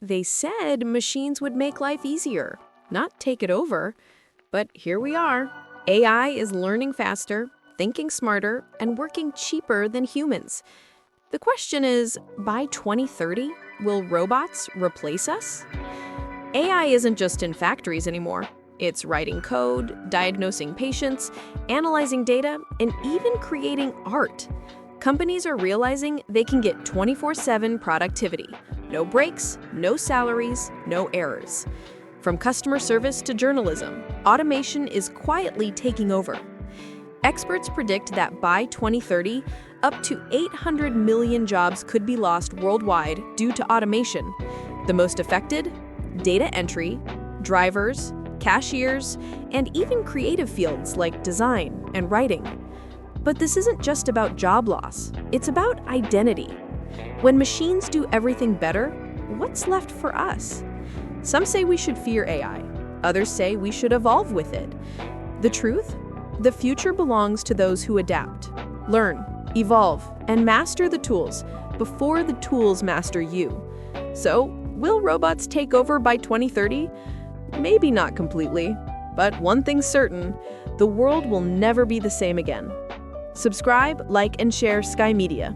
They said machines would make life easier, not take it over. But here we are. AI is learning faster, thinking smarter, and working cheaper than humans. The question is, by 2030, will robots replace us? AI isn't just in factories anymore. It's writing code, diagnosing patients, analyzing data, and even creating art. Companies are realizing they can get 24/7 productivity. No breaks, no salaries, no errors. From customer service to journalism, automation is quietly taking over. Experts predict that by 2030, up to 800 million jobs could be lost worldwide due to automation. The most affected? Data entry, drivers, cashiers, and even creative fields like design and writing. But this isn't just about job loss, it's about identity. When machines do everything better, what's left for us? Some say we should fear AI, others say we should evolve with it. The truth? The future belongs to those who adapt, learn, evolve, and master the tools before the tools master you. So, will robots take over by 2030? Maybe not completely, but one thing's certain, the world will never be the same again. Subscribe, like, and share Sky Media.